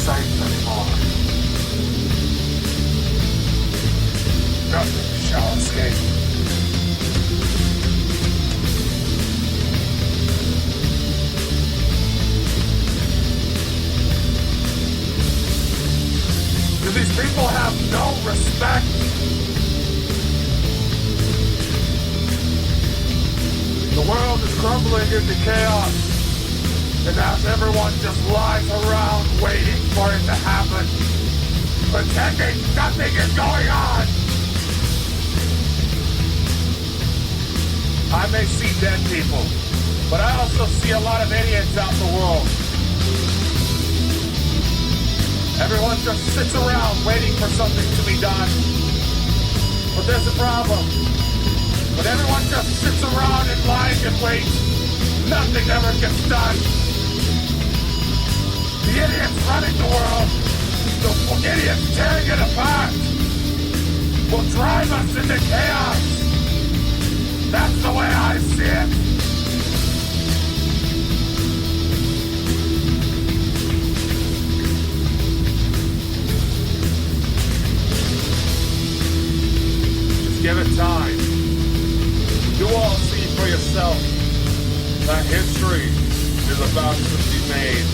safe anymore. Nothing shall escape. Do these people have no respect? The world is crumbling into chaos, and as everyone just lies around waiting for it to happen, pretending nothing is going on. I may see dead people, but I also see a lot of idiots out in the world. Everyone just sits around waiting for something to be done. But there's a problem. When everyone just sits around and lies and waits, nothing ever gets done. The idiots running the world, the idiots tearing it apart, will drive us into chaos. That's the way I see it. Give it time. You all see for yourself that history is about to be made.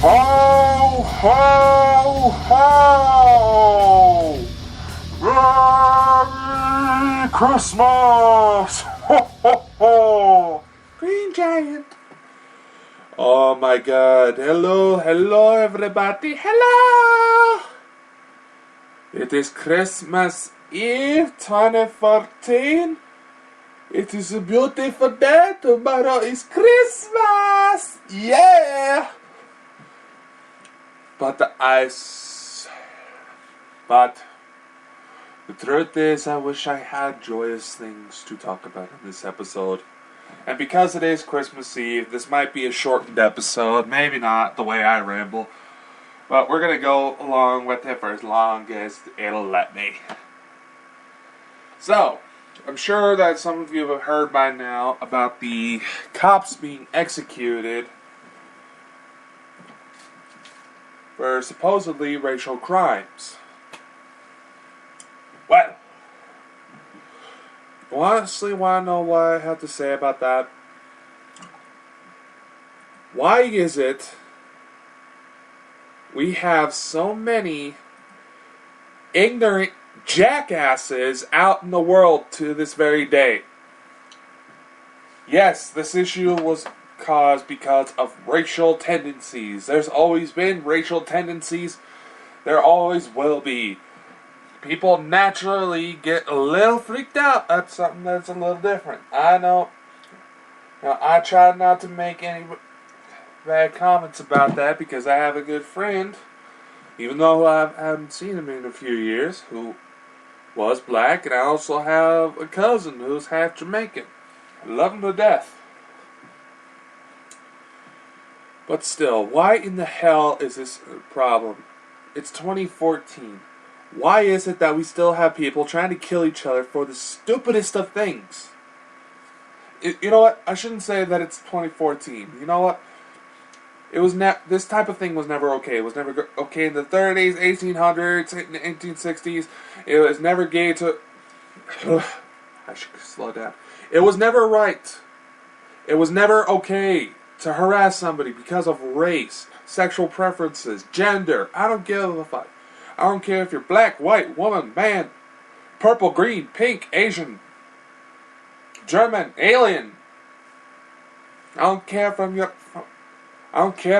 Ho, ho, ho! Merry Christmas! Ho, ho, ho! Green Giant. Oh my God. Hello, hello everybody. Hello! It is Christmas Eve 2014. It is a beautiful day. Tomorrow is Christmas! Yeah! But the truth is, I wish I had joyous things to talk about in this episode. And because it is Christmas Eve, this might be a shortened episode. Maybe not, the way I ramble. But we're going to go along with it for as long as it'll let me. So, I'm sure that some of you have heard by now about the cops being executed for supposedly racial crimes. Well, you honestly want to know what I have to say about that? Why is it we have so many ignorant jackasses out in the world to this very day? Yes, this issue was caused because of racial tendencies. There's always been racial tendencies. There always will be. People naturally get a little freaked out at something that's a little different. I know. Now, I try not to make any bad comments about that because I have a good friend, even though I haven't seen him in a few years, who was black, and I also have a cousin who's half Jamaican. I love him to death. But still, why in the hell is this a problem? It's 2014. Why is it that we still have people trying to kill each other for the stupidest of things? You know what? I shouldn't say that it's 2014. You know what? It was this type of thing was never okay. It was never okay in the 30s, 1800s, 1860s. It was never gay to... I should slow down. It was never right. It was never okay to harass somebody because of race, sexual preferences, gender. I don't give a fuck. I don't care if you're black, white, woman, man, purple, green, pink, Asian, German, alien. I don't care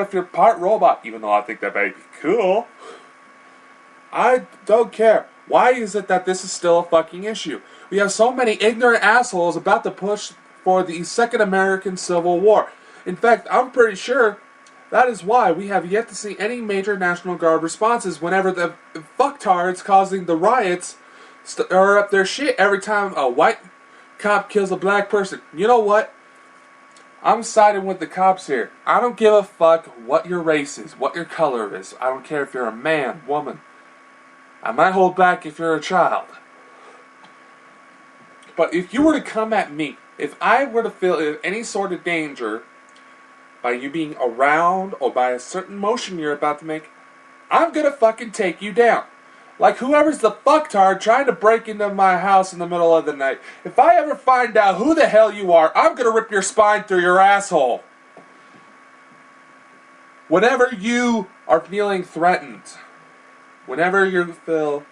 if you're part robot, even though I think that might be cool. I don't care. Why is it that this is still a fucking issue? We have so many ignorant assholes about to push for the Second American Civil War. In fact, I'm pretty sure that is why we have yet to see any major National Guard responses whenever the fucktards causing the riots stir up their shit every time a white cop kills a black person. You know what? I'm siding with the cops here. I don't give a fuck what your race is, what your color is. I don't care if you're a man, woman. I might hold back if you're a child. But if you were to come at me, if I were to feel any sort of danger by you being around or by a certain motion you're about to make, I'm gonna fucking take you down. Like whoever's the fucktard trying to break into my house in the middle of the night. If I ever find out who the hell you are, I'm gonna rip your spine through your asshole. Whenever you are feeling threatened, whenever you feel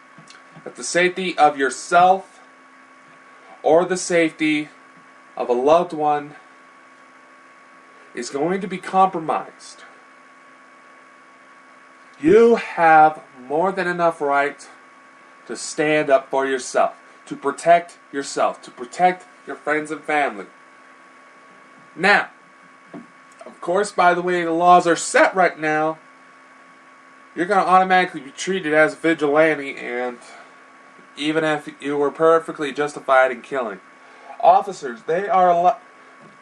that the safety of yourself or the safety of a loved one is going to be compromised, you have more than enough right to stand up for yourself, to protect your friends and family. Now, of course, by the way the laws are set right now, you're going to automatically be treated as a vigilante, and even if you were perfectly justified in killing. Officers, they are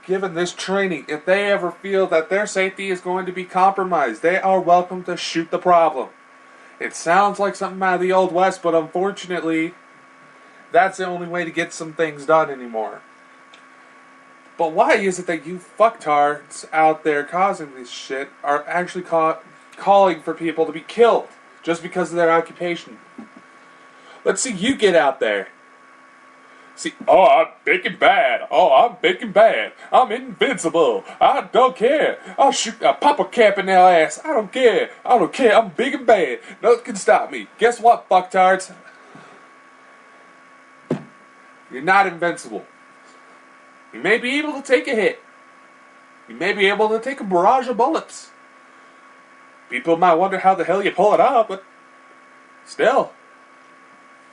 given this training. If they ever feel that their safety is going to be compromised, they are welcome to shoot the problem. It sounds like something out of the Old West, but unfortunately, that's the only way to get some things done anymore. But why is it that you fucktards out there causing this shit are actually calling for people to be killed just because of their occupation? Let's see you get out there. See, oh, I'm big and bad. Oh, I'm big and bad. I'm invincible. I don't care. I'll pop a cap in their ass. I don't care. I don't care. I'm big and bad. Nothing can stop me. Guess what, fucktards? You're not invincible. You may be able to take a hit. You may be able to take a barrage of bullets. People might wonder how the hell you pull it off, but still,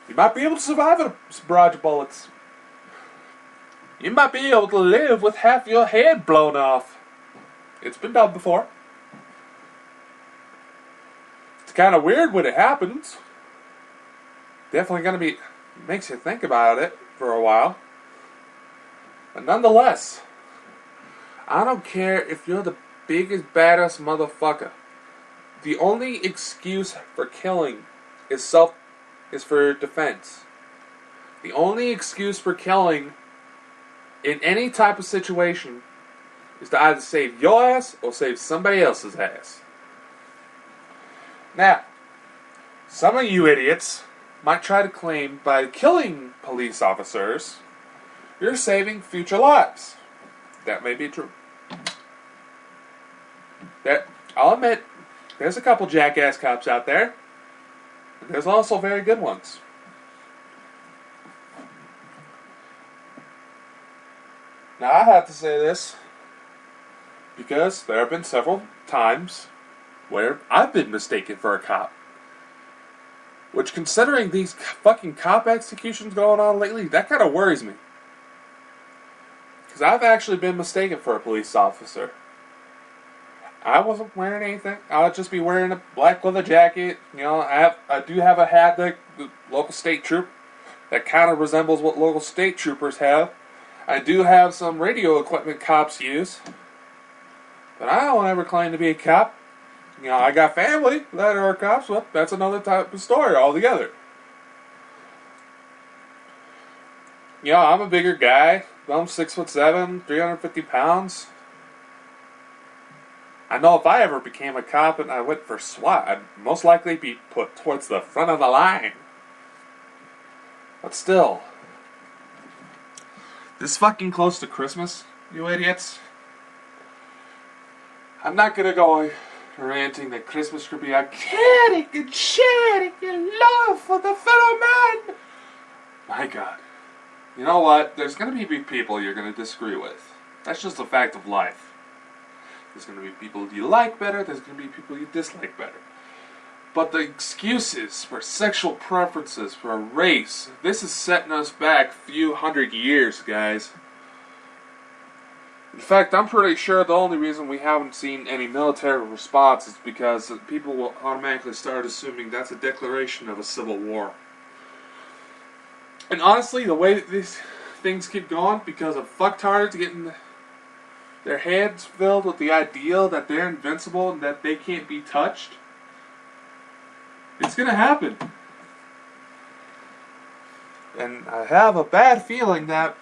you might be able to survive a barrage of bullets. You might be able to live with half your head blown off. It's been done before. It's kind of weird when it happens. Definitely going to be, makes you think about it for a while. But nonetheless, I don't care if you're the biggest, baddest motherfucker. The only excuse for killing is for defense. The only excuse for killing in any type of situation is to either save your ass or save somebody else's ass. Now, some of you idiots might try to claim by killing police officers, you're saving future lives. That may be true. I'll admit, there's a couple jackass cops out there. There's also very good ones. Now, I have to say this because there have been several times where I've been mistaken for a cop. Which, considering these fucking cop executions going on lately, that kind of worries me. Because I've actually been mistaken for a police officer. I wasn't wearing anything. I'll just be wearing a black leather jacket. You know, I do have a hat that the local state troop that kind of resembles what local state troopers have. I do have some radio equipment cops use. But I don't ever claim to be a cop. You know, I got family that are cops. Well, that's another type of story altogether. You know, I'm a bigger guy. I'm 6'7", 350 pounds. I know if I ever became a cop and I went for SWAT, I'd most likely be put towards the front of the line. But still, this fucking close to Christmas, you idiots. I'm not gonna go ranting that Christmas should be a caring and sharing your love for the fellow man. My God. You know what? There's gonna be people you're gonna disagree with. That's just a fact of life. There's going to be people you like better, there's going to be people you dislike better. But the excuses for sexual preferences, for a race, this is setting us back a few hundred years, guys. In fact, I'm pretty sure the only reason we haven't seen any military response is because people will automatically start assuming that's a declaration of a civil war. And honestly, the way that these things keep going, because of fucktards getting their heads filled with the ideal that they're invincible and that they can't be touched, it's gonna happen. And I have a bad feeling that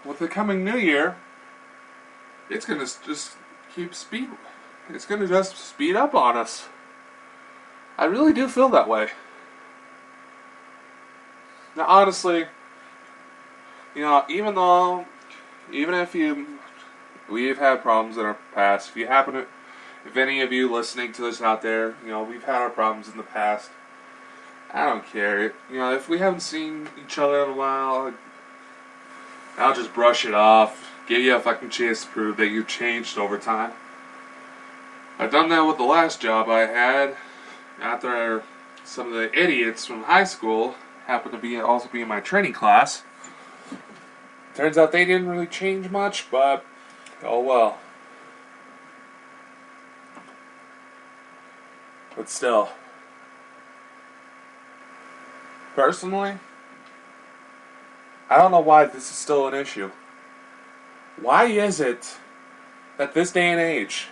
with the coming new year, it's gonna just it's gonna just speed up on us. I really do feel that way. Now, honestly, you know, even if we've had problems in our past, if any of you listening to this out there, you know, we've had our problems in the past. I don't care. You know, if we haven't seen each other in a while, I'll just brush it off. Give you a fucking chance to prove that you've changed over time. I've done that with the last job I had after some of the idiots from high school happened to also be in my training class. Turns out they didn't really change much, but oh well. But still, personally, I don't know why this is still an issue. Why is it that this day and age,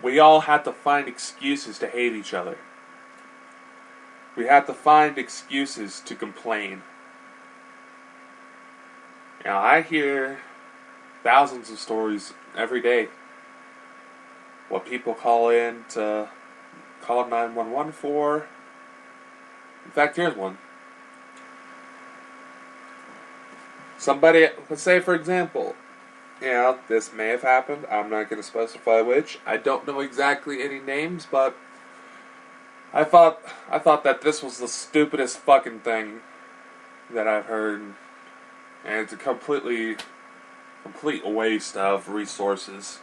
we all have to find excuses to hate each other? We have to find excuses to complain. You know, I hear thousands of stories every day. What people call 911 for. In fact, here's one. Somebody, let's say for example, you know, this may have happened. I'm not going to specify which. I don't know exactly any names, but I thought that this was the stupidest fucking thing that I've heard, and it's a complete waste of resources.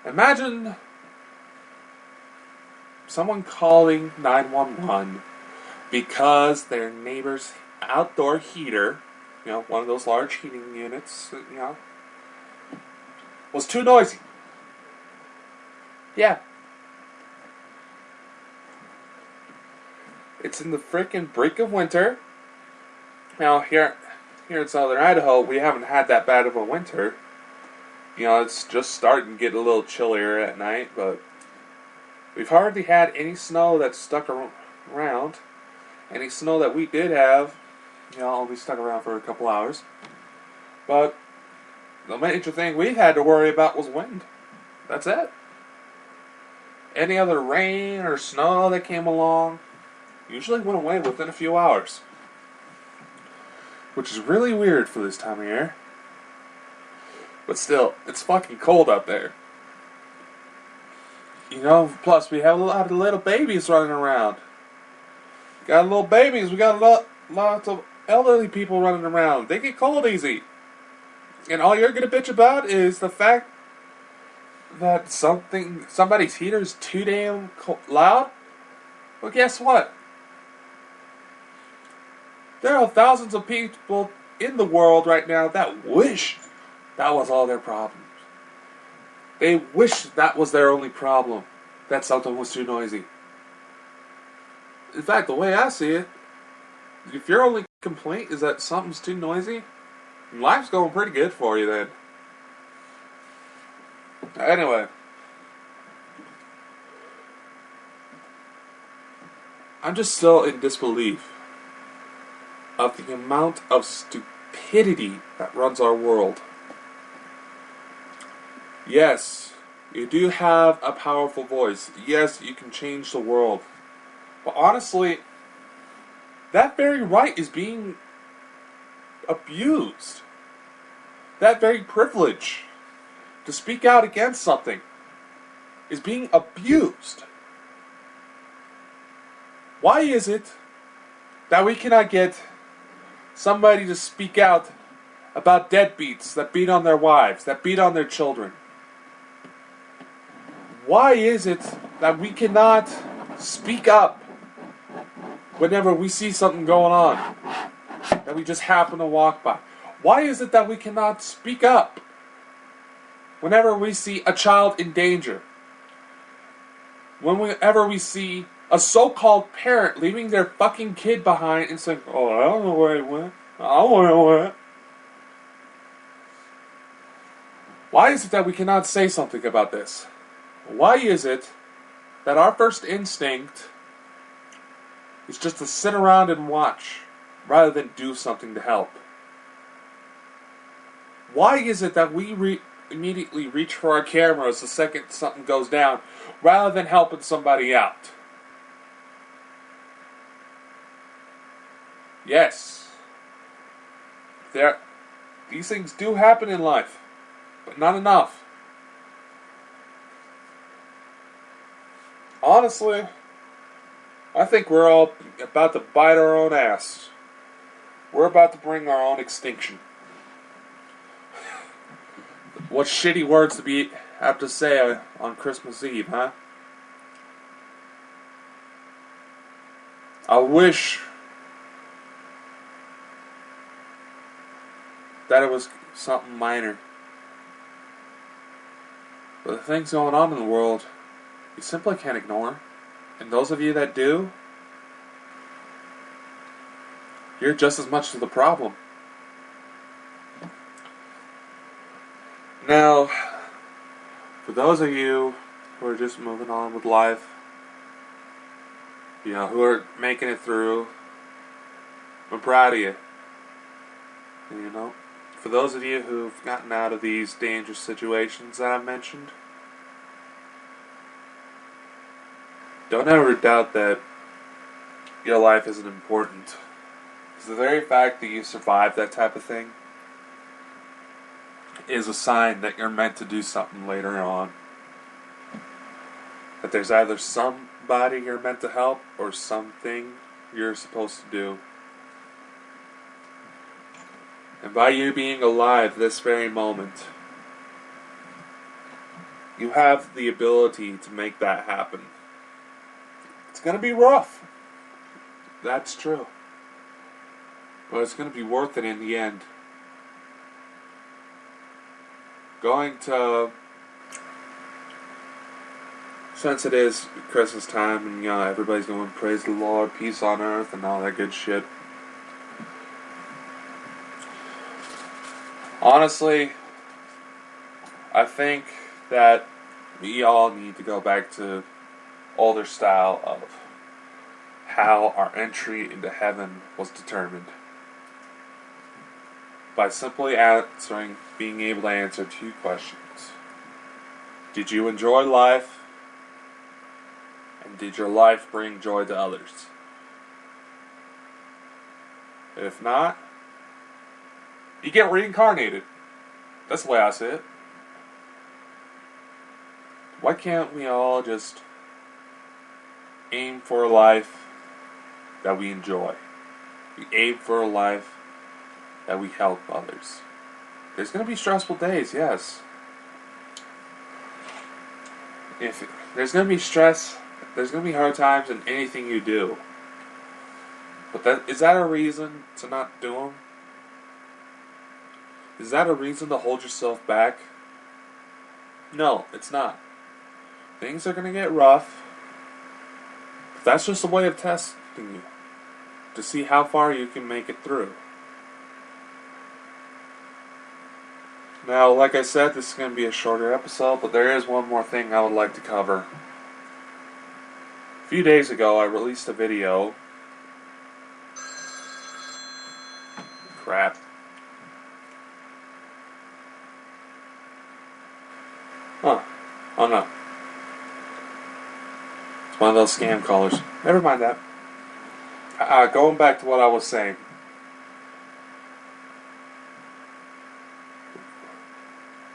Imagine someone calling 911 because their neighbor's outdoor heater, you know, one of those large heating units, you know, was too noisy. Yeah. It's in the frickin' brink of winter. Now, here in southern Idaho, we haven't had that bad of a winter. You know, it's just starting to get a little chillier at night, but we've hardly had any snow that's stuck around. Any snow that we did have, you know, only stuck around for a couple hours. But the major thing we had to worry about was wind. That's it. Any other rain or snow that came along usually went away within a few hours. Which is really weird for this time of year. But still, it's fucking cold out there. You know, plus we have a lot of little babies running around. We got little babies, we got lots of elderly people running around. They get cold easy. And all you're gonna bitch about is the fact that somebody's heater is too damn loud? Well, guess what? There are thousands of people in the world right now that wish that was all their problems. They wish that was their only problem, that something was too noisy. In fact, the way I see it, if your only complaint is that something's too noisy, life's going pretty good for you then. Anyway. I'm just still in disbelief of the amount of stupidity that runs our world. Yes, you do have a powerful voice. Yes, you can change the world. But honestly, that very right is being abused. That very privilege to speak out against something is being abused. Why is it that we cannot get somebody to speak out about deadbeats that beat on their wives, that beat on their children? Why is it that we cannot speak up whenever we see something going on that we just happen to walk by? Why is it that we cannot speak up whenever we see a child in danger? Whenever we see a so-called parent leaving their fucking kid behind and saying, "Oh, I don't know where he went. I don't know where." Why is it that we cannot say something about this? Why is it that our first instinct is just to sit around and watch rather than do something to help? Why is it that we immediately reach for our cameras the second something goes down rather than helping somebody out? Yes, these things do happen in life, but not enough. Honestly, I think we're all about to bite our own ass. We're about to bring our own extinction. What shitty words to have to say on Christmas Eve, huh? I wish that it was something minor. But the things going on in the world, you simply can't ignore. And those of you that do, you're just as much to the problem. Now, for those of you who are just moving on with life, who are making it through, I'm proud of you. For those of you who've gotten out of these dangerous situations that I've mentioned, don't ever doubt that your life isn't important. Because the very fact that you survived that type of thing is a sign that you're meant to do something later on. That there's either somebody you're meant to help or something you're supposed to do. And by you being alive this very moment, you have the ability to make that happen. It's going to be rough. That's true. But it's going to be worth it in the end. Since it is Christmas time and everybody's going praise the Lord, peace on earth and all that good shit. Honestly, I think that we all need to go back to older style of how our entry into heaven was determined. By simply being able to answer two questions. Did you enjoy life? And did your life bring joy to others? If not, you get reincarnated. That's the way I see it. Why can't we all just aim for a life that we enjoy? We aim for a life that we help others. There's going to be stressful days, yes. If there's going to be stress, there's going to be hard times in anything you do. But is that a reason to not do them? Is that a reason to hold yourself back? No, it's not. Things are going to get rough. But that's just a way of testing you. To see how far you can make it through. Now, like I said, this is going to be a shorter episode, but there is one more thing I would like to cover. A few days ago, I released a video. Crap. Huh. Oh no. It's one of those scam callers. Never mind that. Going back to what I was saying.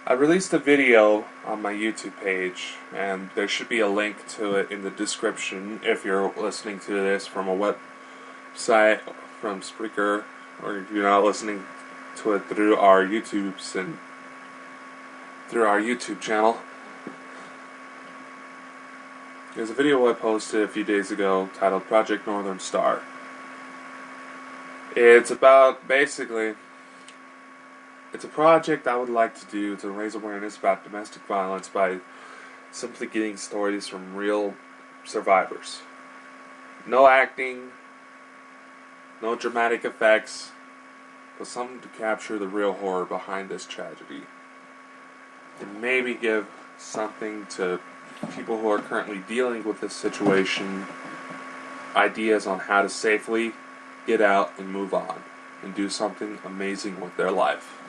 I released a video on my YouTube page, and there should be a link to it in the description if you're listening to this from a website, from Spreaker, or if you're not listening to it through our YouTubes and through our YouTube channel. There's a video I posted a few days ago titled Project Northern Star. It's about, basically, it's a project I would like to do to raise awareness about domestic violence by simply getting stories from real survivors. No acting, no dramatic effects, but something to capture the real horror behind this tragedy. and maybe give something to people who are currently dealing with this situation, ideas on how to safely get out and move on and do something amazing with their life.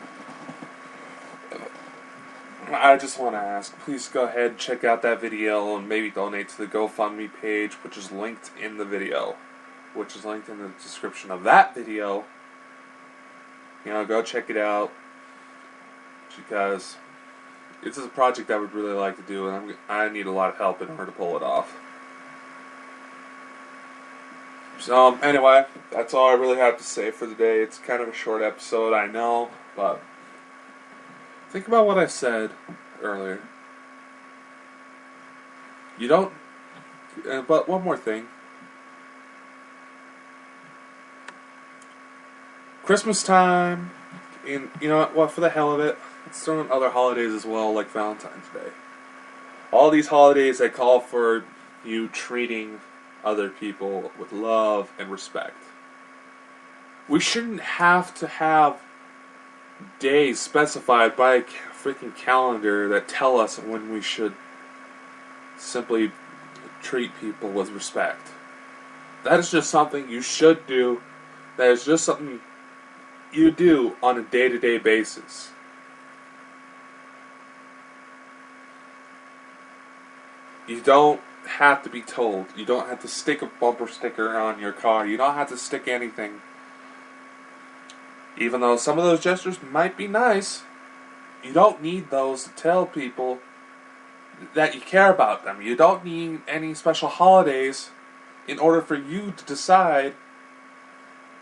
I just want to ask, please go ahead and check out that video and maybe donate to the GoFundMe page, which is linked in the video, which is linked in the description of that video. Go check it out, because this is a project I would really like to do, and I need a lot of help in order to pull it off. So, anyway, that's all I really have to say for the day. It's kind of a short episode, I know, but think about what I said earlier. But one more thing. Christmas time, and you know what, for the hell of it, let's throw in other holidays as well, like Valentine's Day. All these holidays that call for you treating other people with love and respect. We shouldn't have to have days specified by a freaking calendar that tell us when we should simply treat people with respect. That is just something you should do. That is just something you do on a day-to-day basis. You don't have to be told. You don't have to stick a bumper sticker on your car. You don't have to stick anything. Even though some of those gestures might be nice, you don't need those to tell people that you care about them. You don't need any special holidays in order for you to decide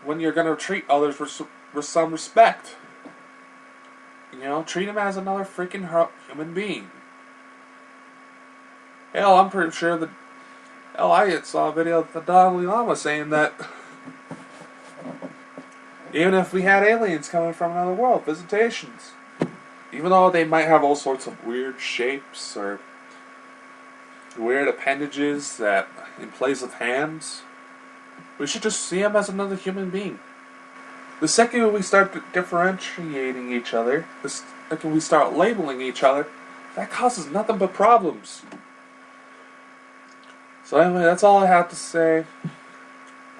when you're going to treat others with some respect. Treat them as another freaking human being. Hell, I'm pretty sure that I saw a video of the Dalai Lama saying that even if we had aliens coming from another world, visitations, even though they might have all sorts of weird shapes or weird appendages that in place of hands, we should just see them as another human being. The second we start differentiating each other, the second we start labeling each other, that causes nothing but problems. So anyway, that's all I have to say.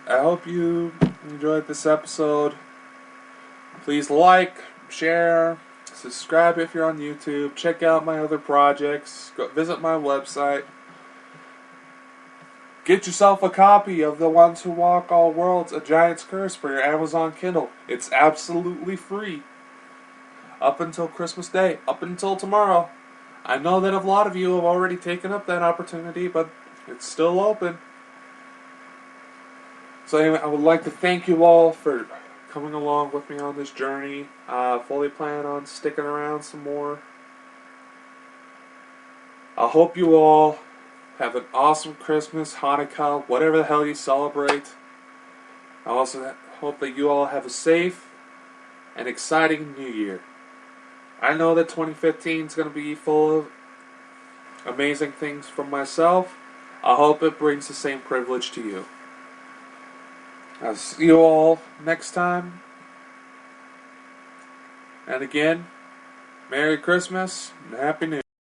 I hope you enjoyed this episode. Please like, share, subscribe if you're on YouTube. Check out my other projects. Go visit my website. Get yourself a copy of The Ones Who Walk All Worlds, A Giant's Curse for your Amazon Kindle. It's absolutely free. Up until Christmas Day. Up until tomorrow. I know that a lot of you have already taken up that opportunity, but it's still open. So anyway, I would like to thank you all for coming along with me on this journey. Fully plan on sticking around some more. I hope you all have an awesome Christmas, Hanukkah, whatever the hell you celebrate. I also hope that you all have a safe and exciting New Year. I know that 2015 is going to be full of amazing things from myself. I hope it brings the same privilege to you. I'll see you all next time. And again, Merry Christmas and Happy New Year.